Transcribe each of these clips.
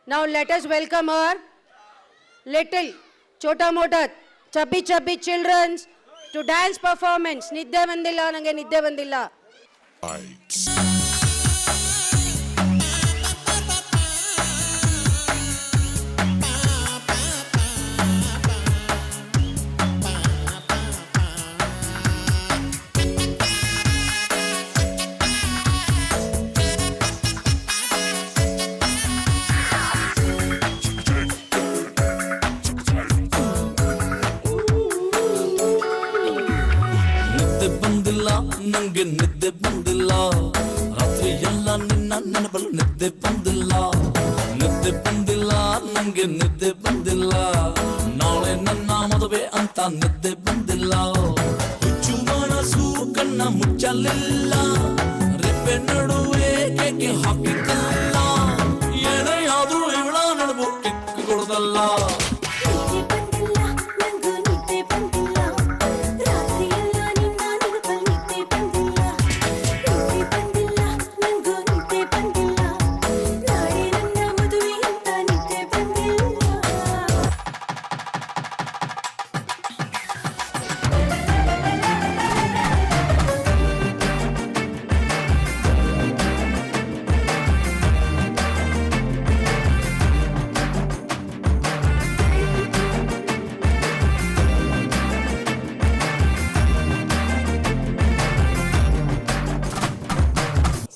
Now let us welcome our little Chota Mota chubby children to dance performance. Nidde bandilla nange nidde bandilla. ನಂಗೆ ನಿದ್ದೆ ಬಂದಿಲ್ಲ ರಾತ್ರಿ ಎಲ್ಲ ನಿನ್ನ ನೆನಪಲು ನಿದ್ದೆ ಬಂದಿಲ್ಲ ನಂಗೆ ನಿದ್ದೆ ಬಂದಿಲ್ಲ ನಾಳೆ ನನ್ನ ಮದುವೆ ಅಂತ ನಿದ್ದೆ ಬಂದಿಲ್ಲ ಹುಚ್ಚು ಮನಸ್ಸು ಕಣ್ಣ ಮುಚ್ಚಲಿಲ್ಲ ರೆಪ್ಪೆ ನಡುವೆ ಕೇಕೆ ಹಾಕಿದ್ದಲ್ಲ ಏನೇ ಆದ್ರೂ ಇವಳ ನಡುವು ಕಿಕ್ಕು ಕೊಡದಲ್ಲ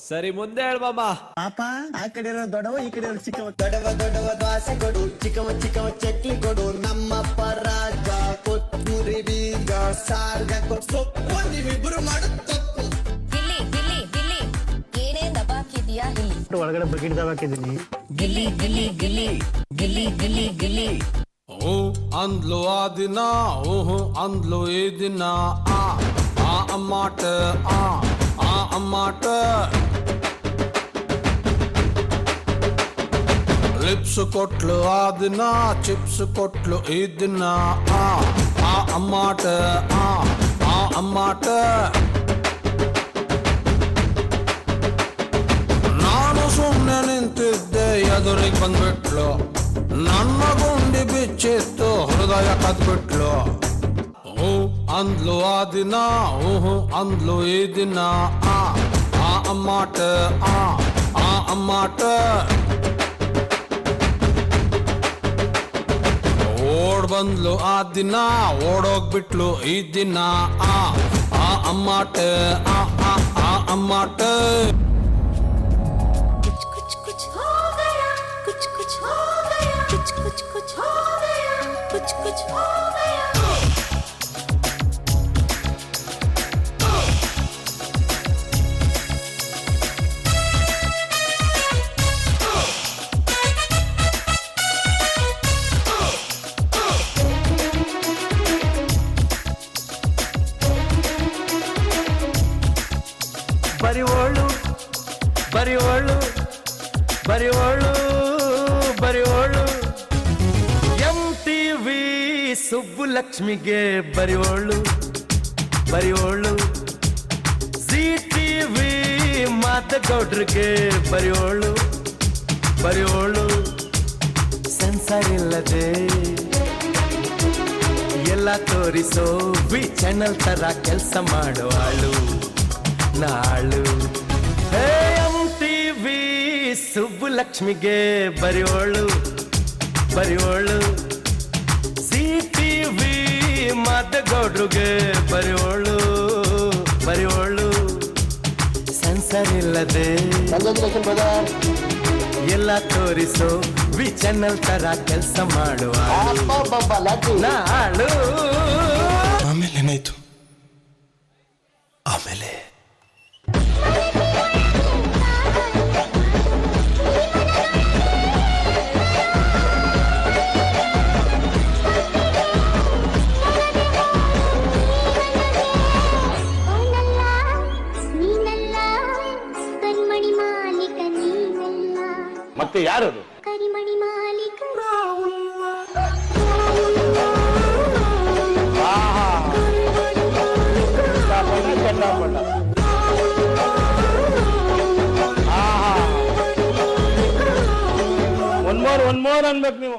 ಸರಿ ಮುಂದೆ ಹೇಳ್ಬಮ್ಮ. ಪಾಪ ಆ ಕಡೆ ಇರೋ ದೊಡ್ಡವ ಈ ಕಡೆ ಚಿಕ್ಕವ. ದೊಡ್ಡವ ದ್ವಾಸೆ ಕೊಡು, ಚಿಕ್ಕವ ಚಕ್ಲಿ ಕೊಡು. ನಮ್ಮಪ್ಪ ರಾಜ ಕೊತ್ತೂರಿ ಬೀಗ ಸಾರ್ಗ ಕೊಟ್ಟು ಸೊಪ್ಪು ನೀವಿಬ್ರು ಮಾಡು ತಪ್ಪು. ಗಿಲ್ಲಿ ಗಿಲ್ಲಿ ಗಿಲ್ಲಿ ಏನೇ ದಬಾಕಿದ್ಯಾ ಇಲ್ಲಿ ಒಳಗಡೆ ಬಕೆಟ್ ದಬಾಕಿದ್ದೀನಿ. ಗಿಲ್ಲಿ ಗಿಲ್ಲಿ ಗಿಲ್ಲಿ ಗಿಲ್ಲಿ ಗಿಲ್ಲಿ ಗಿಲ್ಲಿ ಅಂದ್ಲು ಆ ದಿನ ಅಂದ್ಲು ಈ ದಿನ ಆ ಅಮ್ಮಾಟ ಅಮ್ಮಾಟ ಲಿಪ್ಸ್ ಕೊಟ್ಲು ಆ ದಿನ ಚಿಪ್ಸ್ ಕೊಟ್ಲು ಈ ದಿನ ಆ ಅಮ್ಮಾಟ ಅಮ್ಮಾಟ ನಾನು ಸುಮ್ಮನೆ ನಿಂತಿದ್ದೆ ಎದುರಿಗೆ ಬಂದ್ಬಿಟ್ಲು ನನ್ನ ಗುಂಡಿ ಬಿಚ್ಚಿತ್ತು ಹೃದಯ ಕದ್ಬಿಟ್ಲು ಅಂದ್ಲು ಆ ದಿನ ಅಂದ್ಲು ಈ ದಿನ ಆ ಅಮ್ಮಾಟ ಅಮ್ಮಾಟ ಓಡ್ ಬಂದ್ಲು ಆ ದಿನ ಓಡೋಗ್ಬಿಟ್ಲು ಈ ದಿನ ಆ ಅಮ್ಮಾಟ ಅಮ್ಮಾಟ ಬರಿವೋಳು MTV ಸುಬ್ಬುಲಕ್ಷ್ಮಿಗೆ ಬರಿವೋಳು ZTV ಮಾತಗೌಡ್ರಿಗೆ ಬರಿವೋಳು ಸೆನ್ಸರ್ ಇಲ್ಲದೆ ಎಲ್ಲ ತೋರಿಸೋ ವಿ ಚಾನೆಲ್ ತರ ಕೆಲಸ ಮಾಡುವಾಳು ನಾಳು MTV ಸುಬ್ಬುಲಕ್ಷ್ಮಿಗೆ ಬರಿವೋಳು ZTV ಮಾತಗೌಡ್ರಿಗೆ ಬರಿವೋಳು ಸೆನ್ಸರ್ ಇಲ್ಲದೆ ಎಲ್ಲ ತೋರಿಸೋ ವಿ ಚಾನೆಲ್ ತರ ಕೆಲಸ ಮಾಡುವ ನಾಳು. ಆಮೇಲೆ ಏನಾಯ್ತು? ಆಮೇಲೆ ಮತ್ತೆ ಯಾರದು? ಕರಿಮಣಿ ಮಾಲೀಕ ಒನ್ ಮೋರ್ ಅನ್ಬೇಕು ನೀವು.